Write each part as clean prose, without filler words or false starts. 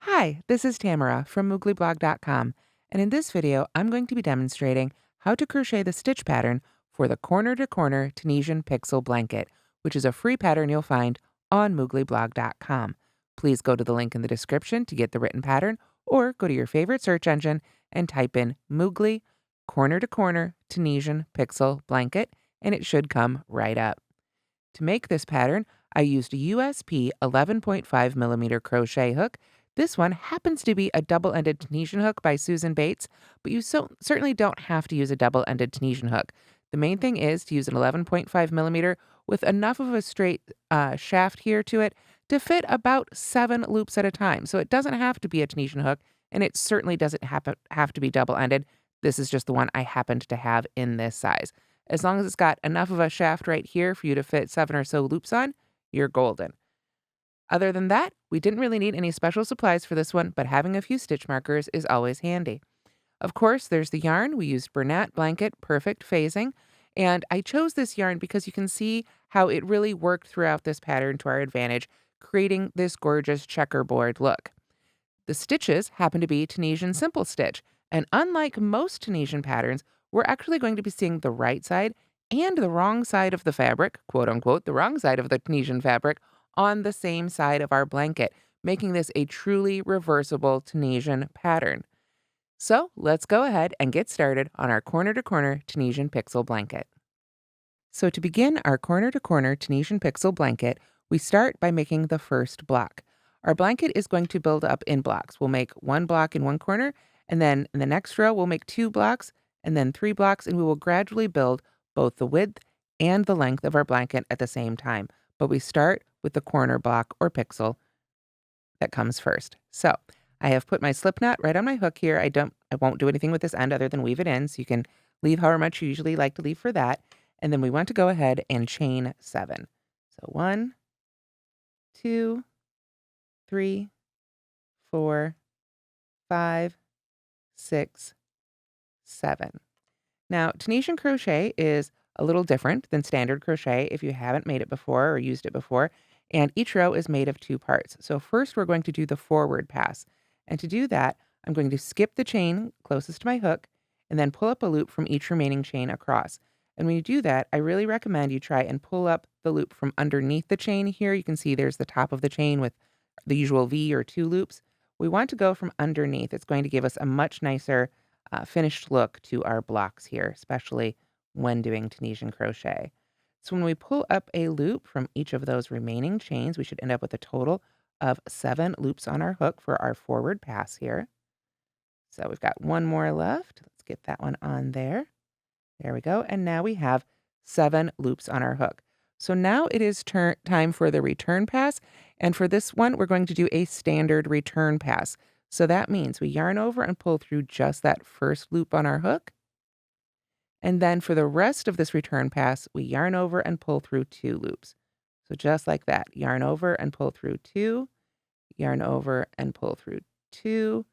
Hi, this is Tamara from mooglyblog.com, and in this video, I'm going to be demonstrating how to crochet the stitch pattern for the Corner to Corner Tunisian Pixel Blanket, which is a free pattern you'll find on mooglyblog.com. Please go to the link in the description to get the written pattern, or go to your favorite search engine and type in Moogly Corner to Corner Tunisian Pixel Blanket, and it should come right up. To make this pattern, I used a USP 11.5 millimeter crochet hook. This one happens to be a double-ended Tunisian hook by Susan Bates, but you certainly don't have to use a double-ended Tunisian hook. The main thing is to use an 11.5 millimeter with enough of a straight shaft here to it to fit about 7 loops at a time. So it doesn't have to be a Tunisian hook, and it certainly doesn't have to be double-ended. This is just the one I happened to have in this size. As long as it's got enough of a shaft right here for you to fit 7 or so loops on, you're golden. Other than that, we didn't really need any special supplies for this one, but having a few stitch markers is always handy. Of course, there's the yarn. We used Bernat Blanket Perfect Phasing, and I chose this yarn because you can see how it really worked throughout this pattern to our advantage, creating this gorgeous checkerboard look. The stitches happen to be Tunisian Simple Stitch, and unlike most Tunisian patterns, we're actually going to be seeing the right side and the wrong side of the fabric, quote unquote, the wrong side of the Tunisian fabric, on the same side of our blanket, making this a truly reversible Tunisian pattern. So let's go ahead and get started on our Corner to Corner Tunisian Pixel Blanket. So to begin our Corner to Corner Tunisian Pixel Blanket, we start by making the first block. Our blanket is going to build up in blocks. We'll make one block in one corner, and then in the next row, we'll make 2 blocks, and then 3 blocks, and we will gradually build both the width and the length of our blanket at the same time. But we start with the corner block or pixel that comes first. So I have put my slip knot right on my hook here. I won't do anything with this end other than weave it in. So you can leave however much you usually like to leave for that. And then we want to go ahead and chain 7. So 1, 2, 3, 4, 5, 6, 7. Now, Tunisian crochet is a little different than standard crochet if you haven't made it before or used it before, and each row is made of 2 parts. So first we're going to do the forward pass, and to do that, I'm going to skip the chain closest to my hook and then pull up a loop from each remaining chain across. And when you do that, I really recommend you try and pull up the loop from underneath the chain here. You can see there's the top of the chain with the usual V or 2 loops. We want to go from underneath. It's going to give us a much nicer finished look to our blocks here, especially when doing Tunisian crochet. So when we pull up a loop from each of those remaining chains, we should end up with a total of 7 loops on our hook for our forward pass here. So we've got 1 more left. Let's get that one on there. There we go. And now we have 7 loops on our hook. So now it is time for the return pass. And for this one, we're going to do a standard return pass. So that means we yarn over and pull through just that first loop on our hook. And then for the rest of this return pass, we yarn over and pull through 2 loops. So just like that, yarn over and pull through 2, yarn over and pull through 2,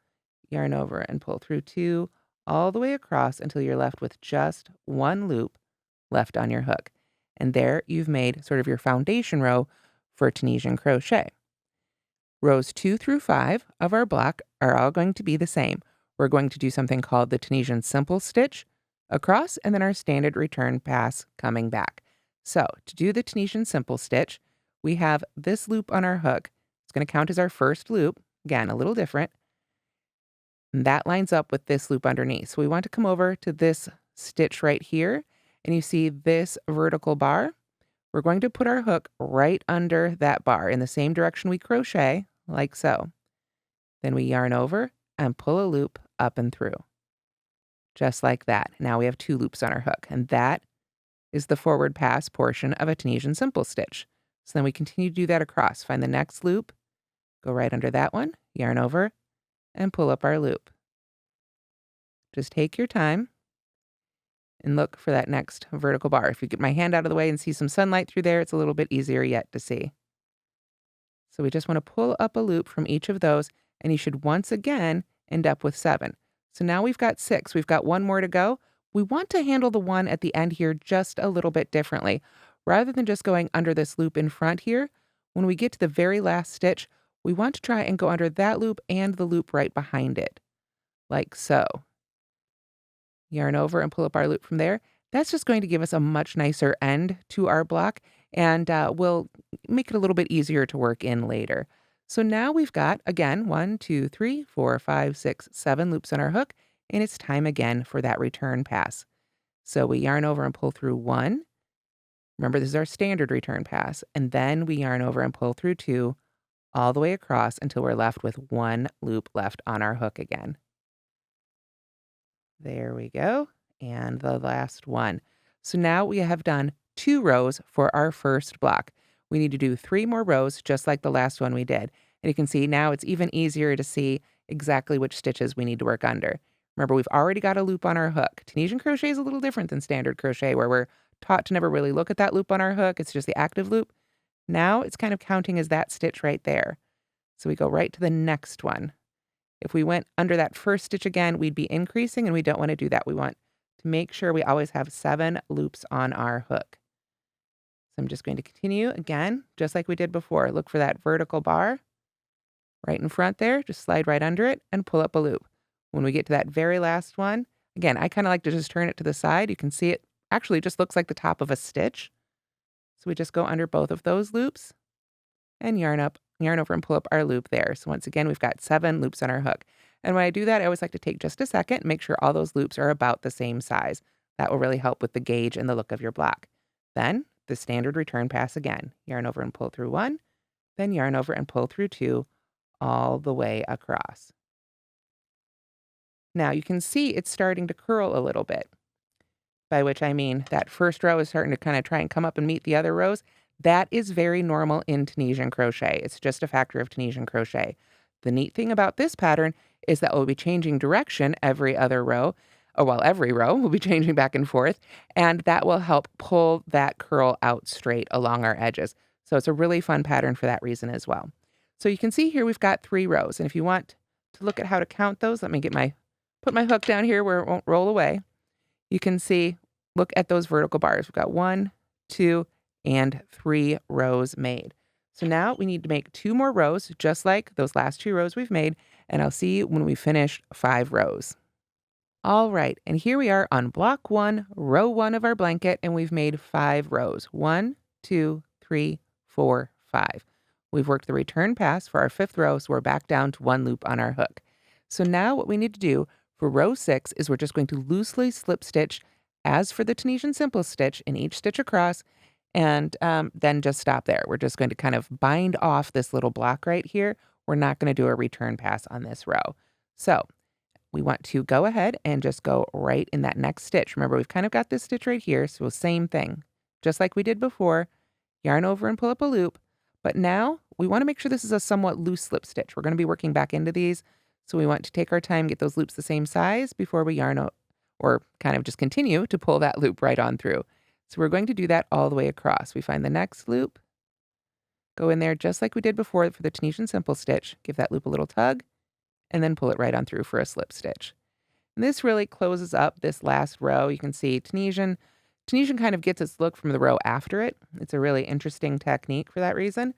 yarn over and pull through 2, all the way across until you're left with just 1 loop left on your hook. And there you've made sort of your foundation row for Tunisian crochet. Rows 2 through 5 of our block are all going to be the same. We're going to do something called the Tunisian Simple Stitch across, and then our standard return pass coming back. So to do the Tunisian Simple Stitch, we have this loop on our hook. It's going to count as our first loop. Again, a little different. And that lines up with this loop underneath. So we want to come over to this stitch right here, and you see this vertical bar. We're going to put our hook right under that bar in the same direction we crochet, like so. Then we yarn over and pull a loop up and through. Just like that. Now we have 2 loops on our hook, and that is the forward pass portion of a Tunisian Simple Stitch. So then we continue to do that across. Find the next loop, go right under that one, yarn over, and pull up our loop. Just take your time and look for that next vertical bar. If you get my hand out of the way and see some sunlight through there, it's a little bit easier yet to see. So we just want to pull up a loop from each of those, and you should once again end up with 7. So now we've got 6. We've got 1 more to go. We want to handle the one at the end here just a little bit differently. rather than just going under this loop in front here, when we get to the very last stitch, we want to try and go under that loop and the loop right behind it, like so. Yarn over and pull up our loop from there. That's just going to give us a much nicer end to our block, and will make it a little bit easier to work in later. So now we've got, again, 1, 2, 3, 4, 5, 6, 7 loops on our hook, and it's time again for that return pass. So we yarn over and pull through 1. Remember, this is our standard return pass. And then we yarn over and pull through 2 all the way across until we're left with 1 loop left on our hook again. There we go. And the last one. So now we have done 2 rows for our first block. We need to do 3 more rows, just like the last one we did. And you can see now it's even easier to see exactly which stitches we need to work under. Remember, we've already got a loop on our hook. Tunisian crochet is a little different than standard crochet, where we're taught to never really look at that loop on our hook. It's just the active loop. Now it's kind of counting as that stitch right there. So we go right to the next one. If we went under that first stitch again, we'd be increasing, and we don't want to do that. We want to make sure we always have 7 loops on our hook. So I'm just going to continue again, just like we did before. Look for that vertical bar right in front there. Just slide right under it and pull up a loop. When we get to that very last one, again, I kind of like to just turn it to the side. You can see it actually just looks like the top of a stitch. So we just go under both of those loops and yarn over and pull up our loop there. So once again, we've got 7 loops on our hook. And when I do that, I always like to take just a second and make sure all those loops are about the same size. That will really help with the gauge and the look of your block. Then the standard return pass again. Yarn over and pull through 1, then yarn over and pull through 2 all the way across. Now you can see it's starting to curl a little bit, by which I mean that first row is starting to kind of try and come up and meet the other rows. That is very normal in Tunisian crochet. It's just a factor of Tunisian crochet. The neat thing about this pattern is that we'll be changing direction every other row, or well, every row we'll be changing back and forth, and that will help pull that curl out straight along our edges. So it's a really fun pattern for that reason as well. So you can see here we've got 3 rows, and if you want to look at how to count those, let me put my hook down here where it won't roll away. You can see, look at those vertical bars. We've got 1, 2, and 3 rows made. So now we need to make 2 more rows, just like those last 2 rows we've made, and I'll see you when we finish 5 rows. All right, and here we are on block 1, row 1 of our blanket, and we've made 5 rows. 1, 2, 3, 4, 5. We've worked the return pass for our 5th row, so we're back down to 1 loop on our hook. So now what we need to do for row 6 is we're just going to loosely slip stitch as for the Tunisian simple stitch in each stitch across, and then just stop there. We're just going to kind of bind off this little block right here. We're not going to do a return pass on this row. So we want to go ahead and just go right in that next stitch. Remember, we've kind of got this stitch right here, so same thing. Just like we did before, yarn over and pull up a loop. But now we want to make sure this is a somewhat loose slip stitch. We're going to be working back into these, so we want to take our time, get those loops the same size before we yarn out, or kind of just continue to pull that loop right on through. So we're going to do that all the way across. We find the next loop, go in there just like we did before for the Tunisian simple stitch, give that loop a little tug, and then pull it right on through for a slip stitch. And this really closes up this last row. You can see Tunisian kind of gets its look from the row after it. It's a really interesting technique for that reason.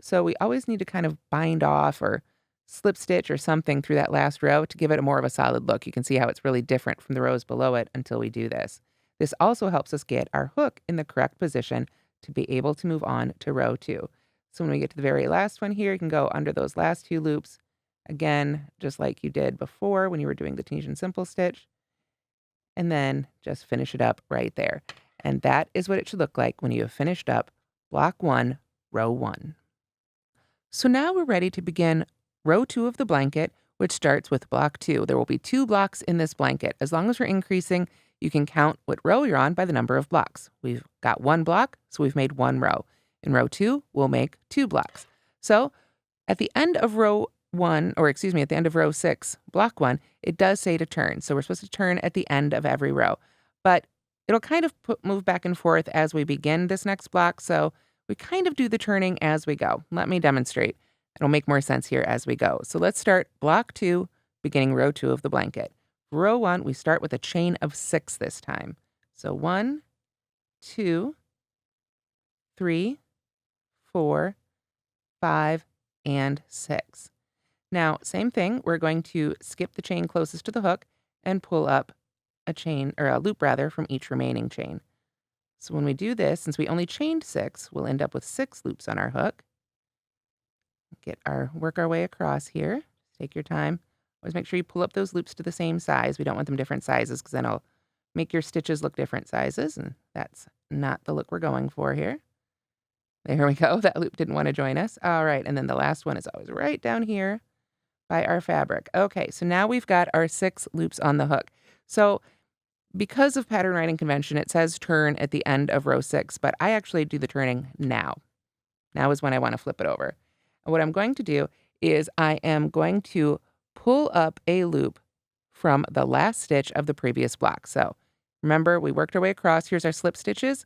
So we always need to kind of bind off or slip stitch or something through that last row to give it a more of a solid look. You can see how it's really different from the rows below it until we do this. This also helps us get our hook in the correct position to be able to move on to row 2. So when we get to the very last one here, you can go under those last 2 loops, again, just like you did before when you were doing the Tunisian simple stitch, and then just finish it up right there. And that is what it should look like when you have finished up block 1, row 1. So now we're ready to begin row 2 of the blanket, which starts with block 2. There will be 2 blocks in this blanket. As long as we're increasing, you can count what row you're on by the number of blocks. We've got 1 block, so we've made 1 row. In row 2, we'll make 2 blocks. So at the end of row 1, or excuse me, at the end of row 6, block 1, it does say to turn. So we're supposed to turn at the end of every row. But it'll kind of move back and forth as we begin this next block. So we kind of do the turning as we go. Let me demonstrate. It'll make more sense here as we go. So let's start block 2, beginning row 2 of the blanket. Row 1, we start with a chain of 6 this time. So 1, 2, 3, 4, 5, and 6. Now, same thing, we're going to skip the chain closest to the hook and pull up a chain, or a loop rather, from each remaining chain. So when we do this, since we only chained 6, we'll end up with 6 loops on our hook. Work our way across here. Take your time. Always make sure you pull up those loops to the same size. We don't want them different sizes because then it'll make your stitches look different sizes, and that's not the look we're going for here. There we go. That loop didn't want to join us. All right, and then the last one is always right down here by our fabric. Okay, so now we've got our 6 loops on the hook. So because of pattern writing convention, it says turn at the end of row 6, but I actually do the turning now. Now is when I want to flip it over. And what I'm going to do is I am going to pull up a loop from the last stitch of the previous block. So remember, we worked our way across. Here's our slip stitches.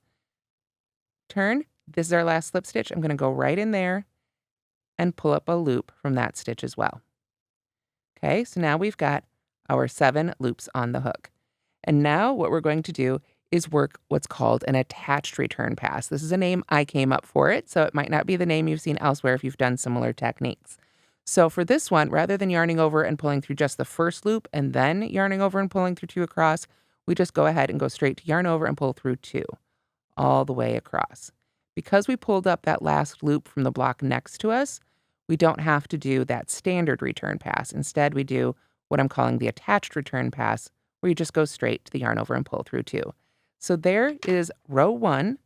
Turn. This is our last slip stitch. I'm going to go right in there and pull up a loop from that stitch as well. Okay, so now we've got our 7 loops on the hook. And now what we're going to do is work what's called an attached return pass. This is a name I came up for it, so it might not be the name you've seen elsewhere if you've done similar techniques. So for this one, rather than yarning over and pulling through just the first loop and then yarning over and pulling through 2 across, we just go ahead and go straight to yarn over and pull through 2 all the way across. Because we pulled up that last loop from the block next to us, we don't have to do that standard return pass. Instead, we do what I'm calling the attached return pass, where you just go straight to the yarn over and pull through 2. So there is row 1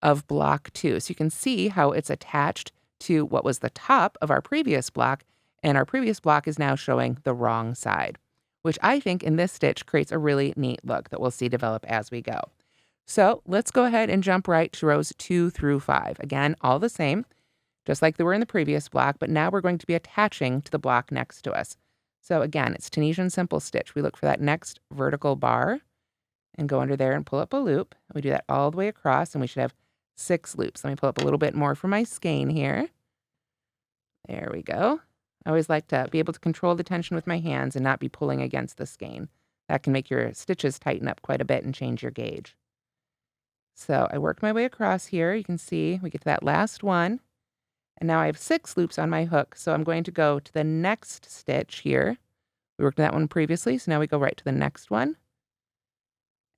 of block 2. So you can see how it's attached to what was the top of our previous block, and our previous block is now showing the wrong side, which I think in this stitch creates a really neat look that we'll see develop as we go. So let's go ahead and jump right to rows 2 through 5. Again, all the same, just like they were in the previous block, but now we're going to be attaching to the block next to us. So again, it's Tunisian simple stitch. We look for that next vertical bar and go under there and pull up a loop. We do that all the way across, and we should have 6 loops. Let me pull up a little bit more for my skein here. There we go. I always like to be able to control the tension with my hands and not be pulling against the skein. That can make your stitches tighten up quite a bit and change your gauge. So I worked my way across here. You can see we get to that last one. And now I have 6 loops on my hook, so I'm going to go to the next stitch here. We worked that one previously, so now we go right to the next one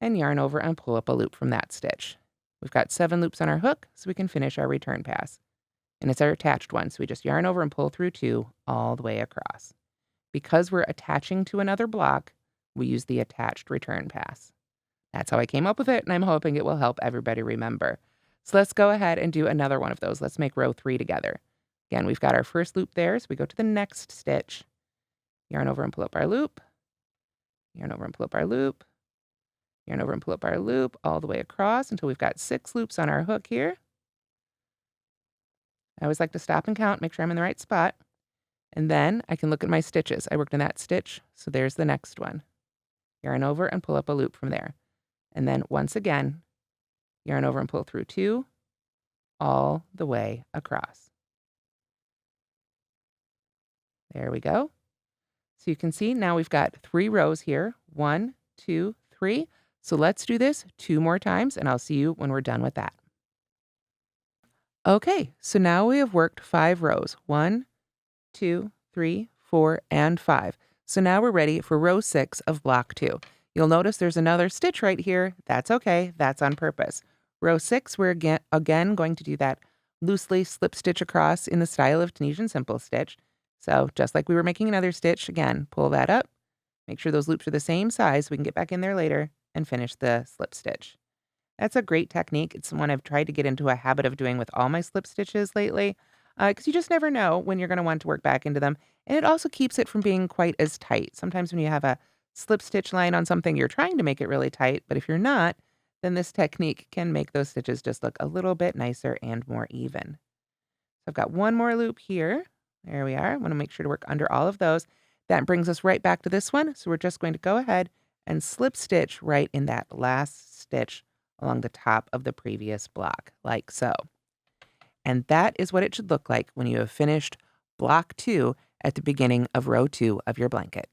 and yarn over and pull up a loop from that stitch. We've got 7 loops on our hook, so we can finish our return pass. And it's our attached one, so we just yarn over and pull through 2 all the way across. Because we're attaching to another block, we use the attached return pass. That's how I came up with it, and I'm hoping it will help everybody remember. So let's go ahead and do another one of those. Let's make row 3 together. Again, we've got our first loop there, so we go to the next stitch, yarn over and pull up our loop, yarn over and pull up our loop, yarn over and pull up our loop all the way across until we've got 6 loops on our hook here. I always like to stop and count, make sure I'm in the right spot. And then I can look at my stitches. I worked in that stitch, so there's the next one. Yarn over and pull up a loop from there. And then once again, yarn over and pull through 2 all the way across. There we go. So you can see now we've got 3 rows here. 1, 2, 3. So let's do this 2 more times, and I'll see you when we're done with that. Okay, so now we have worked 5 rows. 1, 2, 3, 4, and 5. So now we're ready for row 6 of block 2. You'll notice there's another stitch right here. That's okay. That's on purpose. Row 6, we're again going to do that loosely slip stitch across in the style of Tunisian simple stitch. So just like we were making another stitch, again, pull that up. Make sure those loops are the same size so we can get back in there later and finish the slip stitch. That's a great technique. It's one I've tried to get into a habit of doing with all my slip stitches lately, because you just never know when you're going to want to work back into them. And it also keeps it from being quite as tight. Sometimes when you have a slip stitch line on something, you're trying to make it really tight, but if you're not, then this technique can make those stitches just look a little bit nicer and more even. So I've got one more loop here. There we are. I want to make sure to work under all of those. That brings us right back to this one. So we're just going to go ahead and slip stitch right in that last stitch along the top of the previous block, like so. And that is what it should look like when you have finished block 2 at the beginning of row 2 of your blanket.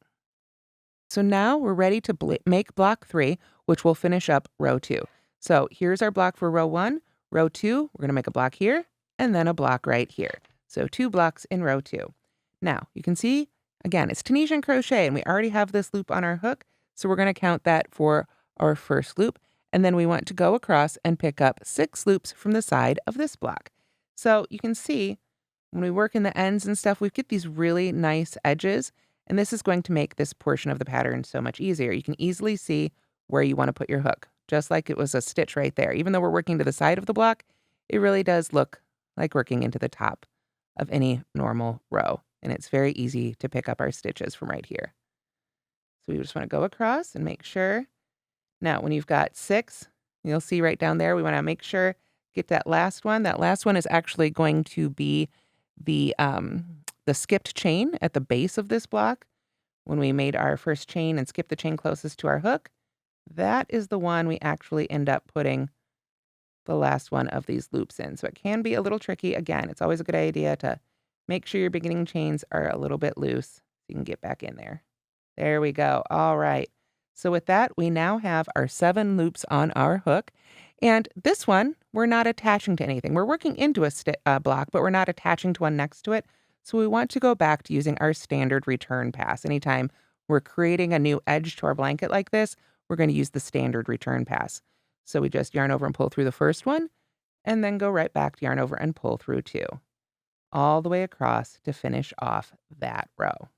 So now we're ready to make block 3, which will finish up row 2. So here's our block for row 1. Row 2, we're going to make a block here and then a block right here. So 2 blocks in row 2. Now, you can see, again, it's Tunisian crochet, and we already have this loop on our hook, so we're going to count that for our first loop, and then we want to go across and pick up 6 loops from the side of this block. So you can see, when we work in the ends and stuff, we get these really nice edges, and this is going to make this portion of the pattern so much easier. You can easily see where you want to put your hook, just like it was a stitch right there. Even though we're working to the side of the block, it really does look like working into the top of any normal row. And it's very easy to pick up our stitches from right here. So we just want to go across and make sure. Now, when you've got 6, you'll see right down there, we want to make sure, get that last one. That last one is actually going to be the skipped chain at the base of this block. When we made our first chain and skipped the chain closest to our hook, that is the one we actually end up putting the last one of these loops in. So it can be a little tricky. Again, it's always a good idea to make sure your beginning chains are a little bit loose so you can get back in there. There we go. All right. So with that, we now have our 7 loops on our hook. And this one, we're not attaching to anything. We're working into a block, but we're not attaching to one next to it. So we want to go back to using our standard return pass. Anytime we're creating a new edge to our blanket like this, we're going to use the standard return pass. So we just yarn over and pull through the first one, and then go right back to yarn over and pull through 2, all the way across to finish off that row.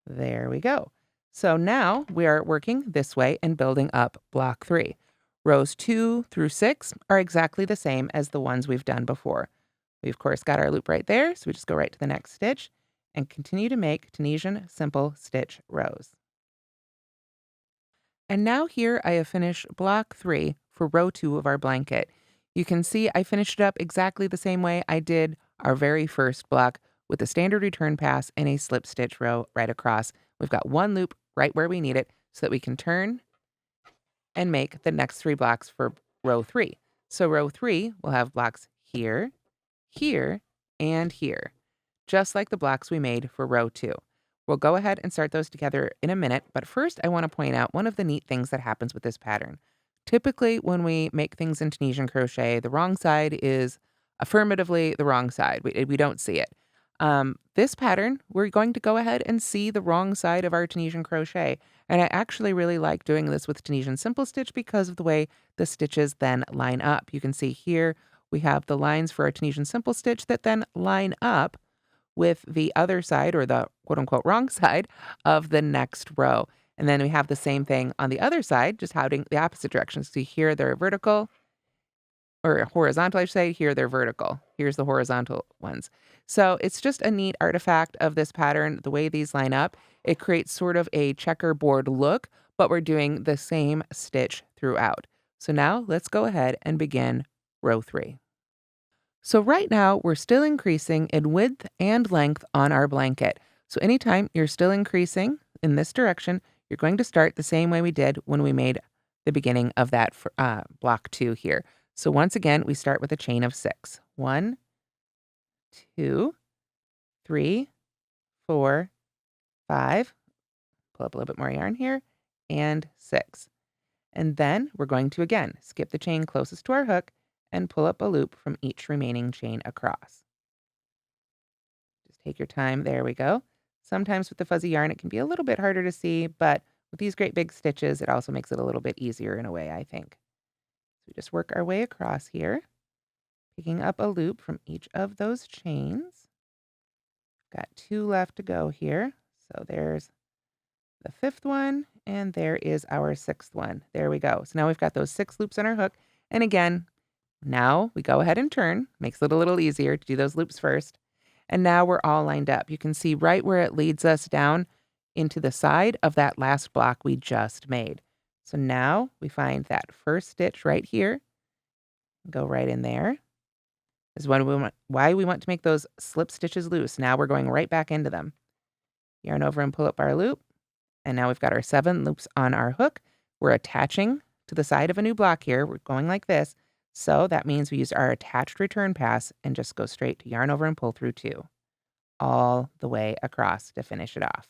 There we go. So now we are working this way and building up block 3. Rows 2 through 6 are exactly the same as the ones we've done before. We, of course, got our loop right there, so we just go right to the next stitch and continue to make Tunisian simple stitch rows. And now here I have finished block 3 for row 2 of our blanket. You can see I finished it up exactly the same way I did our very first block, with a standard return pass and a slip stitch row right across. We've got 1 loop right where we need it so that we can turn and make the next 3 blocks for row 3. So row 3 will have blocks here, here, and here, just like the blocks we made for row 2. We'll go ahead and start those together in a minute, but first I want to point out one of the neat things that happens with this pattern. Typically, when we make things in Tunisian crochet, the wrong side is affirmatively the wrong side. We don't see it. This pattern, we're going to go ahead and see the wrong side of our Tunisian crochet. And I actually really like doing this with Tunisian simple stitch because of the way the stitches then line up. You can see here we have the lines for our Tunisian simple stitch that then line up with the other side, or the quote-unquote wrong side of the next row. And then we have the same thing on the other side, just heading the opposite direction. So here they're vertical, or horizontal, I should say. Here they're vertical. Here's the horizontal ones. So it's just a neat artifact of this pattern, the way these line up. It creates sort of a checkerboard look, but we're doing the same stitch throughout. So now let's go ahead and begin row 3. So right now, we're still increasing in width and length on our blanket. So anytime you're still increasing in this direction, you're going to start the same way we did when we made the beginning of that block 2 here. So once again, we start with a chain of 6. 1, 2, 3, 4, 5. Pull up a little bit more yarn here, and 6. And then we're going to, again, skip the chain closest to our hook and pull up a loop from each remaining chain across. Just take your time. There we go. Sometimes with the fuzzy yarn, it can be a little bit harder to see, but with these great big stitches, it also makes it a little bit easier in a way, I think. So we just work our way across here, picking up a loop from each of those chains. Got 2 left to go here. So there's the 5th one, and there is our 6th one. There we go. So now we've got those 6 loops on our hook. And again, now we go ahead and turn. Makes it a little easier to do those loops first. And now we're all lined up. You can see right where it leads us down into the side of that last block we just made. So now we find that first stitch right here. Go right in there. This is why we want to make those slip stitches loose. Now we're going right back into them. Yarn over and pull up our loop. And now we've got our 7 loops on our hook. We're attaching to the side of a new block here. We're going like this. So that means we use our attached return pass and just go straight to yarn over and pull through 2, all the way across to finish it off.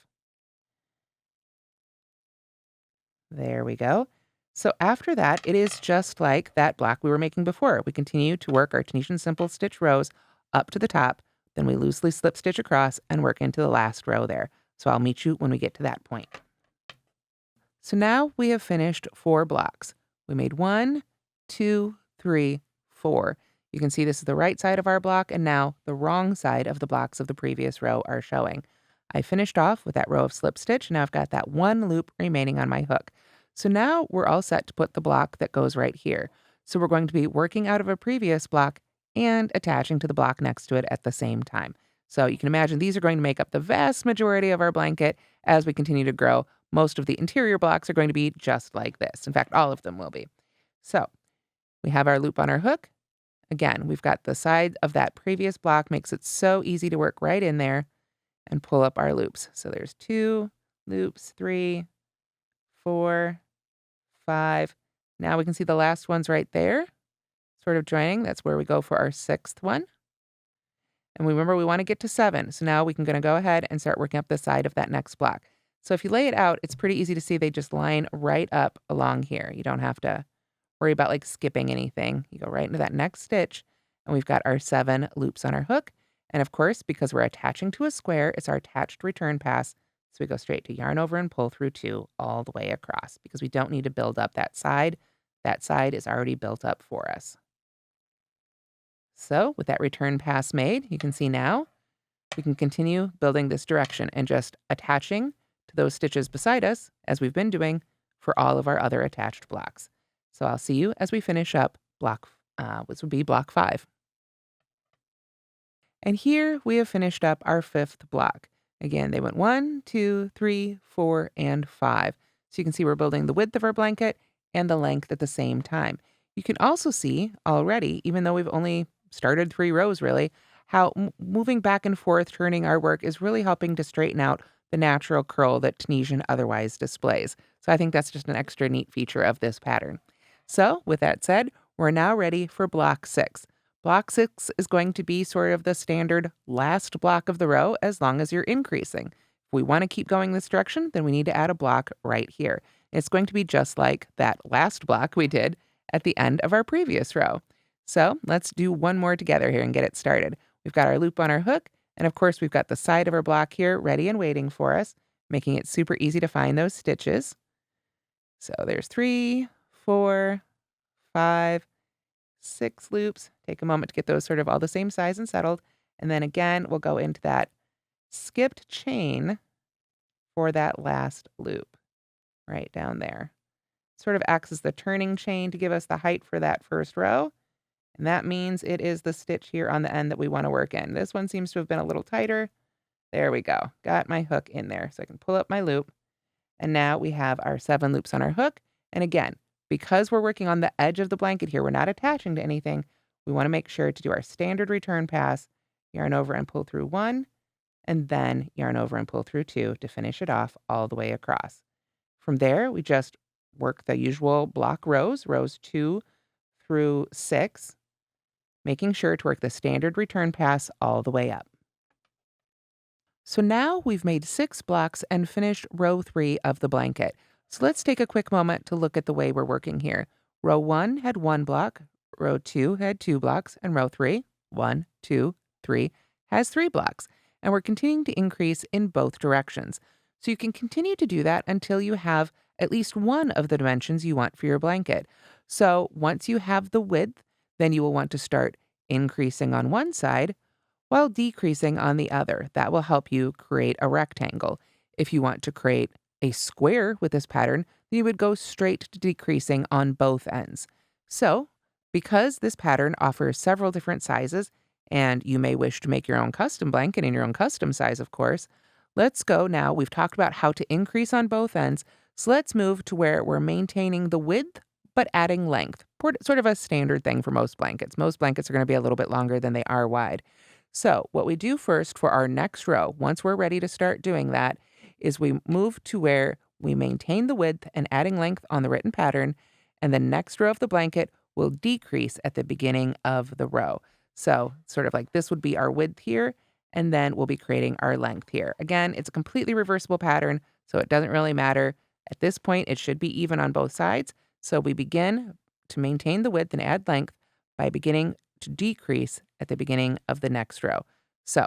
There we go. So after that, it is just like that block we were making before. We continue to work our Tunisian simple stitch rows up to the top, then we loosely slip stitch across and work into the last row there. So I'll meet you when we get to that point. So now we have finished 4 blocks. We made 1, 2, 3, 4. You can see this is the right side of our block, and now the wrong side of the blocks of the previous row are showing. I finished off with that row of slip stitch. Now I've got that 1 loop remaining on my hook. So now we're all set to put the block that goes right here. So we're going to be working out of a previous block and attaching to the block next to it at the same time. So you can imagine these are going to make up the vast majority of our blanket as we continue to grow. Most of the interior blocks are going to be just like this. In fact, all of them will be. So we have our loop on our hook. Again, we've got the side of that previous block, makes it so easy to work right in there and pull up our loops. So there's 2 loops, 3, 4, 5. Now we can see the last one's right there, sort of joining. That's where we go for our 6th one. And remember, we want to get to 7. So now we can go ahead and start working up the side of that next block. So if you lay it out, it's pretty easy to see they just line right up along here. You don't have to worry about like skipping anything. You go right into that next stitch, and we've got our 7 loops on our hook. And of course, because we're attaching to a square, it's our attached return pass. So we go straight to yarn over and pull through 2 all the way across because we don't need to build up that side. That side is already built up for us. So with that return pass made, you can see now we can continue building this direction and just attaching to those stitches beside us as we've been doing for all of our other attached blocks. So I'll see you as we finish up block, which would be block 5. And here we have finished up our 5th block. Again, they went 1, 2, 3, 4, and 5. So you can see we're building the width of our blanket and the length at the same time. You can also see already, even though we've only started 3 rows really, how moving back and forth, turning our work is really helping to straighten out the natural curl that Tunisian otherwise displays. So I think that's just an extra neat feature of this pattern. So with that said, we're now ready for block 6. Block 6 is going to be sort of the standard last block of the row as long as you're increasing. If we want to keep going this direction, then we need to add a block right here. It's going to be just like that last block we did at the end of our previous row. So let's do one more together here and get it started. We've got our loop on our hook, and of course we've got the side of our block here ready and waiting for us, making it super easy to find those stitches. So there's 3, 4, 5, 6 loops. Take a moment to get those sort of all the same size and settled. And then again, we'll go into that skipped chain for that last loop right down there. Sort of acts as the turning chain to give us the height for that first row. And that means it is the stitch here on the end that we want to work in. This one seems to have been a little tighter. There we go. Got my hook in there. So I can pull up my loop. And now we have our 7 loops on our hook. And again, because we're working on the edge of the blanket here, we're not attaching to anything. We want to make sure to do our standard return pass, yarn over and pull through 1, and then yarn over and pull through 2 to finish it off all the way across. From there, we just work the usual block rows 2 through 6, making sure to work the standard return pass all the way up. So now we've made 6 blocks and finished row 3 of the blanket. So let's take a quick moment to look at the way we're working here. Row 1 had 1 block, row 2 had 2 blocks, and row 3, 1, 2, 3, has 3 blocks. And we're continuing to increase in both directions. So you can continue to do that until you have at least one of the dimensions you want for your blanket. So once you have the width, then you will want to start increasing on one side while decreasing on the other. That will help you create a rectangle. If you want to create a square with this pattern, then you would go straight to decreasing on both ends. So, because this pattern offers several different sizes, and you may wish to make your own custom blanket in your own custom size, of course, let's go now. We've talked about how to increase on both ends, so let's move to where we're maintaining the width but adding length. Sort of a standard thing for most blankets. Most blankets are going to be a little bit longer than they are wide. So what we do first for our next row, once we're ready to start doing that, is we move to where we maintain the width and adding length on the written pattern, and the next row of the blanket will decrease at the beginning of the row. So sort of like this would be our width here, and then we'll be creating our length here. Again, it's a completely reversible pattern, so it doesn't really matter. At this point, it should be even on both sides. So we begin to maintain the width and add length by beginning to decrease at the beginning of the next row. So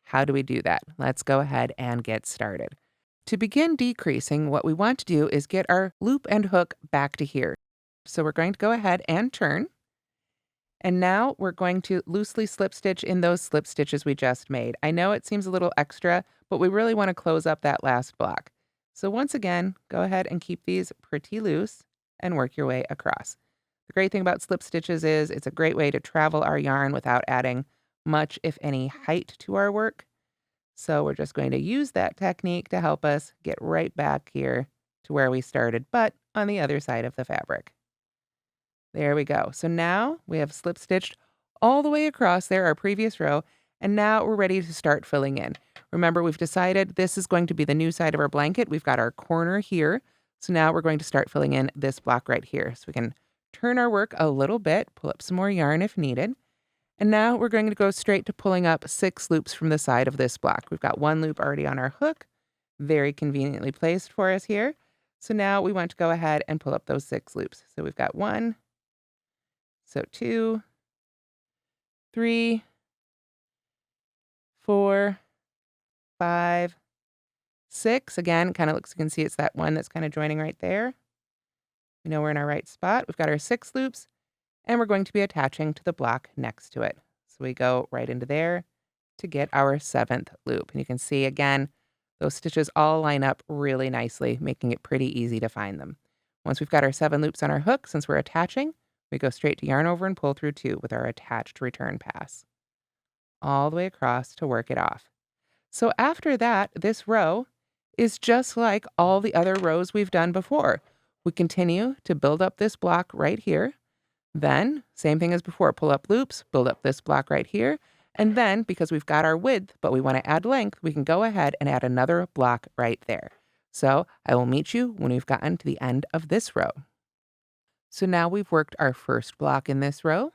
how do we do that? Let's go ahead and get started. To begin decreasing, what we want to do is get our loop and hook back to here. So we're going to go ahead and turn. And now we're going to loosely slip stitch in those slip stitches we just made. I know it seems a little extra, but we really want to close up that last block. So once again, go ahead and keep these pretty loose and work your way across. The great thing about slip stitches is it's a great way to travel our yarn without adding much, if any, height to our work. So we're just going to use that technique to help us get right back here to where we started, but on the other side of the fabric. There we go. So now we have slip stitched all the way across there, our previous row, and now we're ready to start filling in. Remember, we've decided this is going to be the new side of our blanket. We've got our corner here. So now we're going to start filling in this block right here. So we can turn our work a little bit, pull up some more yarn if needed. And now we're going to go straight to pulling up 6 loops from the side of this block. We've got 1 loop already on our hook, very conveniently placed for us here. So now we want to go ahead and pull up those 6 loops. So we've got 1, so 2, 3, 4, 5, 6. Again, kind of looks, you can see it's that one that's kind of joining right there. We know we're in our right spot. We've got our 6 loops, and we're going to be attaching to the block next to it. So we go right into there to get our 7th loop. And you can see, again, those stitches all line up really nicely, making it pretty easy to find them. Once we've got our 7 loops on our hook, since we're attaching, we go straight to yarn over and pull through 2 with our attached return pass, all the way across to work it off. So after that, this row is just like all the other rows we've done before. We continue to build up this block right here. Then, same thing as before, pull up loops, build up this block right here. And then, because we've got our width, but we want to add length, we can go ahead and add another block right there. So I will meet you when we've gotten to the end of this row. So now we've worked our first block in this row,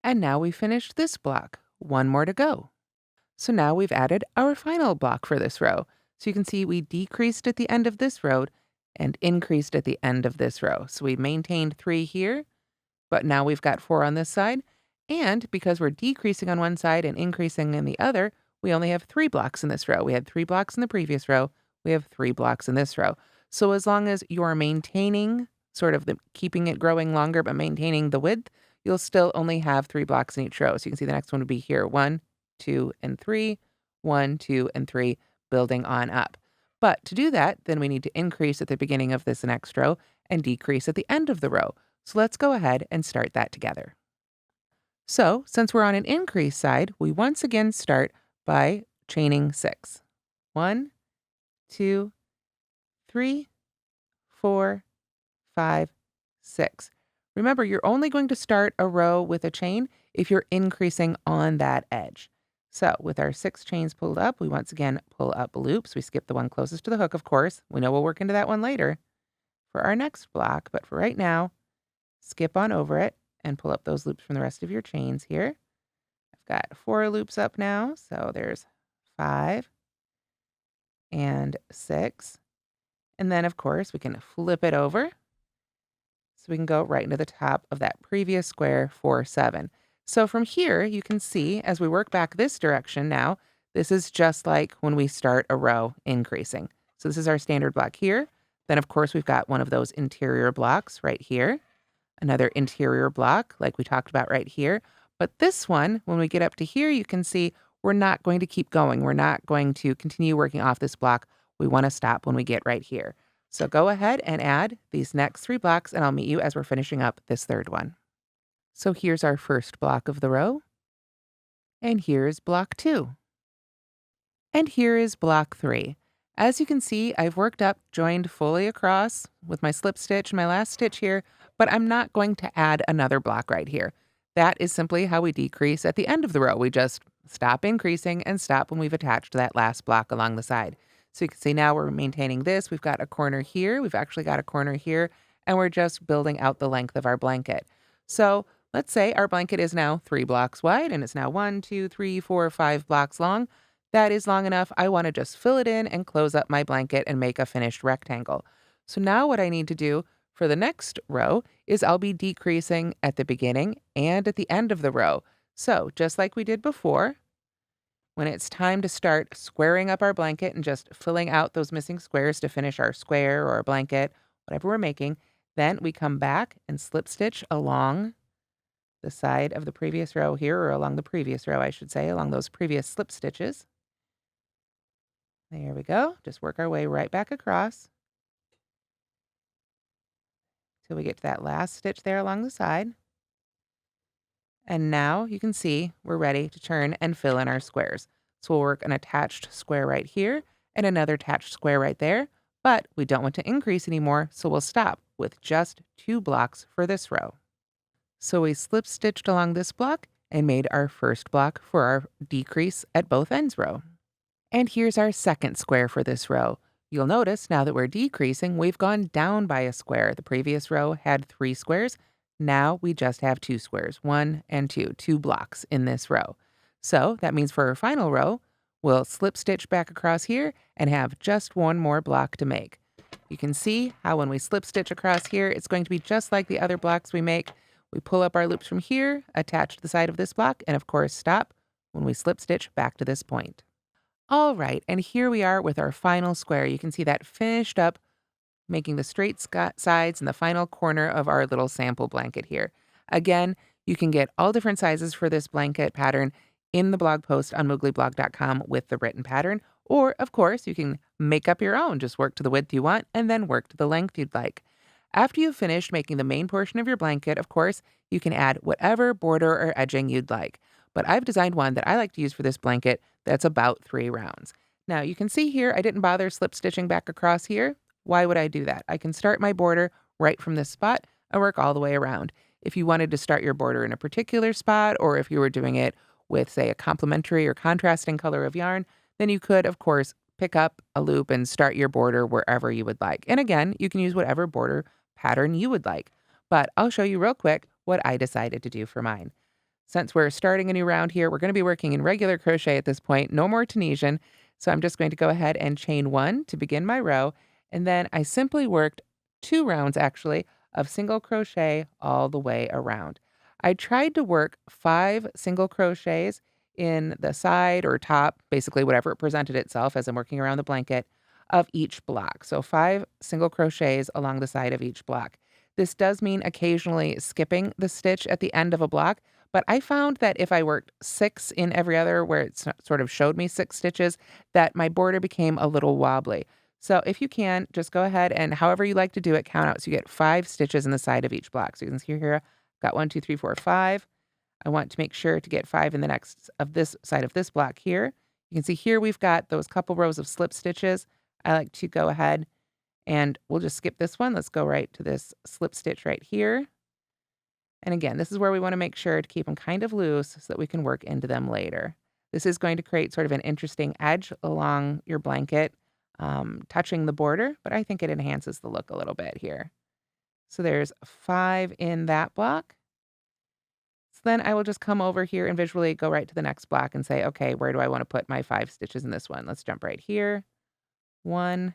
and now we finished this block. 1 more to go. So now we've added our final block for this row. So you can see we decreased at the end of this row and increased at the end of this row. So we maintained 3 here, but now we've got 4 on this side. And because we're decreasing on one side and increasing in the other, we only have 3 blocks in this row. We had 3 blocks in the previous row. We have 3 blocks in this row. So as long as you're maintaining sort of keeping it growing longer, but maintaining the width, you'll still only have 3 blocks in each row. So you can see the next one would be here, 1, 2, and 3, 1, 2, and 3, building on up. But to do that, then we need to increase at the beginning of this next row and decrease at the end of the row. So let's go ahead and start that together. So since we're on an increase side, we once again start by chaining 6. 1, 2, 3, 4, 5, 6. Remember, you're only going to start a row with a chain if you're increasing on that edge. So with our 6 chains pulled up, we once again pull up loops. We skip the one closest to the hook, of course. We know we'll work into that one later for our next block, but for right now, skip on over it and pull up those loops from the rest of your chains here. I've got 4 loops up now, so there's 5 and 6. And then, of course, we can flip it over. So we can go right into the top of that previous square 4, 7. So from here, you can see as we work back this direction now, this is just like when we start a row increasing. So this is our standard block here. Then, of course, we've got one of those interior blocks right here, another interior block like we talked about right here. But this one, when we get up to here, you can see we're not going to keep going. We're not going to continue working off this block. We want to stop when we get right here. So go ahead and add these next 3 blocks, and I'll meet you as we're finishing up this 3rd one. So here's our first block of the row, and here's block 2. And here is block 3. As you can see, I've worked up, joined fully across with my slip stitch, my last stitch here, but I'm not going to add another block right here. That is simply how we decrease at the end of the row. We just stop increasing and stop when we've attached that last block along the side. So you can see now we're maintaining this. We've got a corner here. We've actually got a corner here, and we're just building out the length of our blanket. So let's say our blanket is now 3 blocks wide, and it's now 1, 2, 3, 4, 5 blocks long. That is long enough. I want to just fill it in and close up my blanket and make a finished rectangle. So now what I need to do For the next row is I'll be decreasing at the beginning and at the end of the row. So just like we did before, when it's time to start squaring up our blanket and just filling out those missing squares to finish our square or a blanket, whatever we're making, then we come back and slip stitch along the side of the previous row here, or along the previous row, I should say, along those previous slip stitches. There we go. Just work our way right back across till we get to that last stitch there along the side. And now you can see we're ready to turn and fill in our squares. So we'll work an attached square right here and another attached square right there, but we don't want to increase anymore, so we'll stop with just 2 blocks for this row. So we slip stitched along this block and made our first block for our decrease at both ends row. And here's our second square for this row. You'll notice now that we're decreasing, we've gone down by a square. The previous row had 3 squares. Now we just have 2 squares, 1 and 2, 2 blocks in this row. So that means for our final row, we'll slip stitch back across here and have just 1 more block to make. You can see how when we slip stitch across here, it's going to be just like the other blocks we make. We pull up our loops from here, attach to the side of this block, and of course stop when we slip stitch back to this point. All right, and here we are with our final square. You can see that finished up, making the straight sides and the final corner of our little sample blanket here. Again, you can get all different sizes for this blanket pattern in the blog post on mooglyblog.com with the written pattern. Or, of course, you can make up your own. Just work to the width you want and then work to the length you'd like. After you've finished making the main portion of your blanket, of course, you can add whatever border or edging you'd like. But I've designed one that I like to use for this blanket that's about 3 rounds. Now, you can see here, I didn't bother slip stitching back across here. Why would I do that? I can start my border right from this spot and work all the way around. If you wanted to start your border in a particular spot, or if you were doing it with, say, a complementary or contrasting color of yarn, then you could, of course, pick up a loop and start your border wherever you would like. And again, you can use whatever border pattern you would like. But I'll show you real quick what I decided to do for mine. Since we're starting a new round here, we're going to be working in regular crochet at this point, no more Tunisian. So I'm just going to go ahead and chain 1 to begin my row. And then I simply worked 2 rounds actually of single crochet all the way around. I tried to work 5 single crochets in the side or top, basically whatever it presented itself as I'm working around the blanket of each block. So 5 single crochets along the side of each block. This does mean occasionally skipping the stitch at the end of a block, but I found that if I worked 6 in every other, where it sort of showed me 6 stitches, that my border became a little wobbly. So if you can, just go ahead and however you like to do it, count out. So you get 5 stitches in the side of each block. So you can see here, got 1, 2, 3, 4, 5. I want to make sure to get 5 in the next of this side of this block here. You can see here we've got those couple rows of slip stitches. I like to go ahead and we'll just skip this one. Let's go right to this slip stitch right here. And again, this is where we want to make sure to keep them kind of loose so that we can work into them later. This is going to create sort of an interesting edge along your blanket, touching the border, but I think it enhances the look a little bit here. So there's 5 in that block. So then I will just come over here and visually go right to the next block and say, okay, where do I want to put my 5 stitches in this one? Let's jump right here. 1,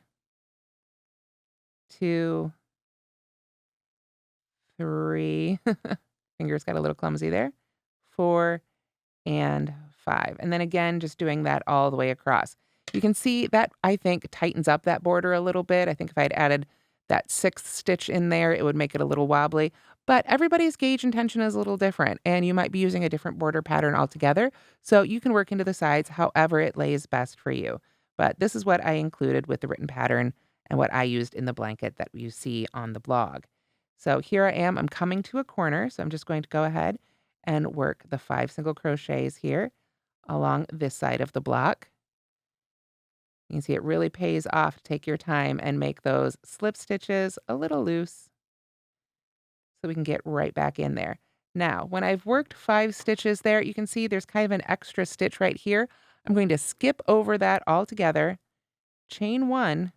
2, 3. Fingers got a little clumsy there. 4 and 5. And then again, just doing that all the way across. You can see that, I think, tightens up that border a little bit. I think if I'd added that 6th stitch in there, it would make it a little wobbly. But everybody's gauge and tension is a little different, and you might be using a different border pattern altogether. So you can work into the sides however it lays best for you. But this is what I included with the written pattern and what I used in the blanket that you see on the blog. So here I am, I'm coming to a corner. So I'm just going to go ahead and work the 5 single crochets here along this side of the block. You can see it really pays off to take your time and make those slip stitches a little loose so we can get right back in there. Now, when I've worked 5 stitches there, you can see there's kind of an extra stitch right here. I'm going to skip over that altogether, chain 1,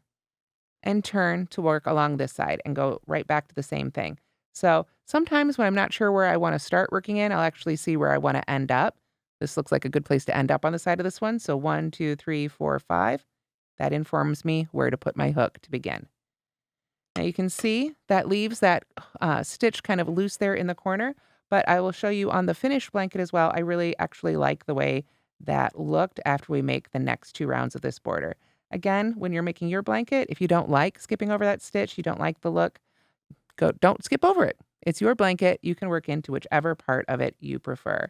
and turn to work along this side and go right back to the same thing. So sometimes when I'm not sure where I want to start working in, I'll actually see where I want to end up. This looks like a good place to end up on the side of this one. So 1, 2, 3, 4, 5. That informs me where to put my hook to begin. Now you can see that leaves that stitch kind of loose there in the corner, but I will show you on the finished blanket as well. I really actually like the way that looked after we make the next 2 rounds of this border. Again, when you're making your blanket, if you don't like skipping over that stitch, you don't like the look, don't skip over it. It's your blanket. You can work into whichever part of it you prefer.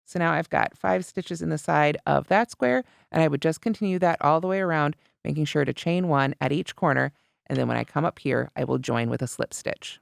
So now I've got 5 stitches in the side of that square, and I would just continue that all the way around, making sure to chain 1 at each corner, and then when I come up here, I will join with a slip stitch.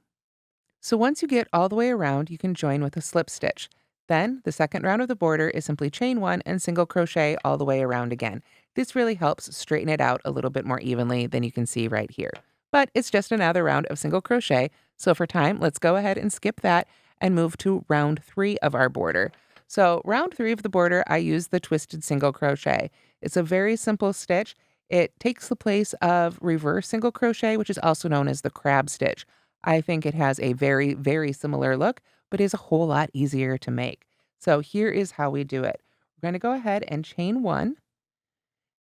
So once you get all the way around, you can join with a slip stitch. Then the second round of the border is simply chain 1 and single crochet all the way around again. This really helps straighten it out a little bit more evenly than you can see right here. But it's just another round of single crochet, so for time, let's go ahead and skip that and move to round 3 of our border. So round 3 of the border, I use the twisted single crochet. It's a very simple stitch. It takes the place of reverse single crochet, which is also known as the crab stitch. I think it has a very, very similar look, but is a whole lot easier to make. So here is how we do it. We're going to go ahead and chain 1,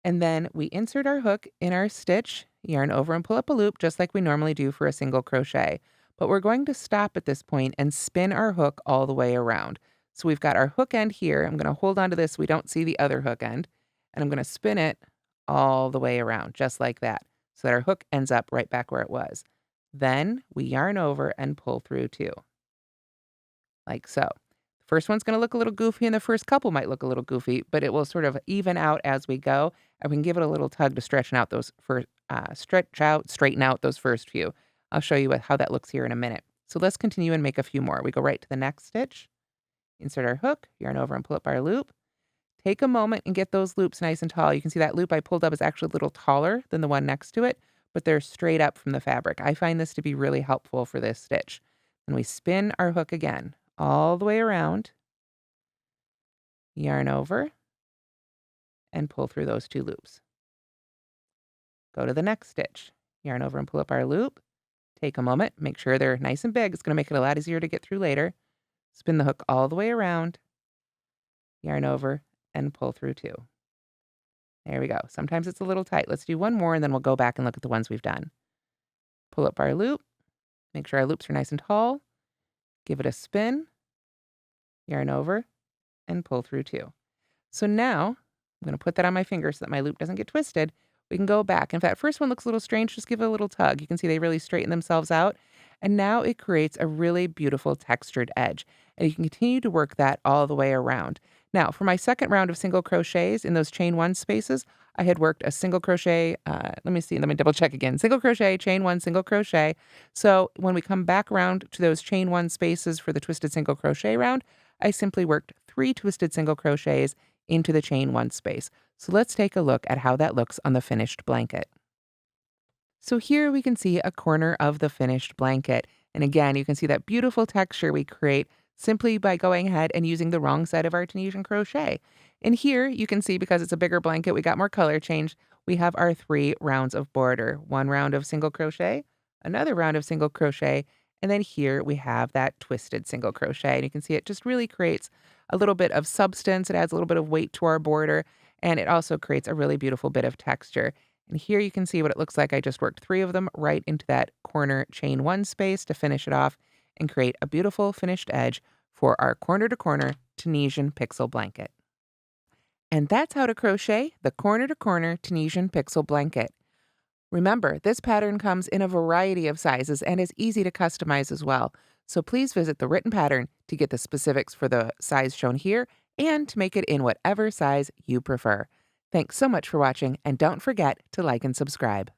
and then we insert our hook in our stitch, yarn over and pull up a loop just like we normally do for a single crochet. But we're going to stop at this point and spin our hook all the way around. So we've got our hook end here. I'm going to hold on to this so we don't see the other hook end, and I'm going to spin it all the way around just like that so that our hook ends up right back where it was. Then we yarn over and pull through 2, like so. The first one's going to look a little goofy, and the first couple might look a little goofy, but it will sort of even out as we go, and we can give it a little tug to straighten out straighten out those first few. I'll show you how that looks here in a minute. So let's continue and make a few more. We go right to the next stitch, insert our hook, yarn over and pull up our loop. Take a moment and get those loops nice and tall. You can see that loop I pulled up is actually a little taller than the one next to it, but they're straight up from the fabric. I find this to be really helpful for this stitch. And we spin our hook again, all the way around, yarn over, and pull through those 2 loops. Go to the next stitch, yarn over and pull up our loop. Take a moment, make sure they're nice and big. It's going to make it a lot easier to get through later. Spin the hook all the way around, yarn over, and pull through 2. There we go. Sometimes it's a little tight. Let's do one more, and then we'll go back and look at the ones we've done. Pull up our loop, make sure our loops are nice and tall, give it a spin, yarn over, and pull through 2. So now, I'm going to put that on my finger so that my loop doesn't get twisted. We can go back. If that first one looks a little strange, just give it a little tug. You can see they really straighten themselves out. And now it creates a really beautiful textured edge. And you can continue to work that all the way around. Now, for my second round of single crochets in those chain 1 spaces, I had worked a single crochet. Let me double check again. Single crochet, chain 1, single crochet. So when we come back around to those chain 1 spaces for the twisted single crochet round, I simply worked 3 twisted single crochets into the chain 1 space. So let's take a look at how that looks on the finished blanket. So here we can see a corner of the finished blanket. And again, you can see that beautiful texture we create simply by going ahead and using the wrong side of our Tunisian crochet. And here you can see, because it's a bigger blanket, we got more color change. We have our 3 rounds of border. 1 round of single crochet, another round of single crochet, and then here we have that twisted single crochet. And you can see it just really creates a little bit of substance. It adds a little bit of weight to our border, and it also creates a really beautiful bit of texture. And here you can see what it looks like. I just worked 3 of them right into that corner chain 1 space to finish it off and create a beautiful finished edge for our corner to corner Tunisian pixel blanket. And that's how to crochet the corner to corner Tunisian pixel blanket. Remember, this pattern comes in a variety of sizes and is easy to customize as well. So please visit the written pattern to get the specifics for the size shown here and to make it in whatever size you prefer. Thanks so much for watching, and don't forget to like and subscribe.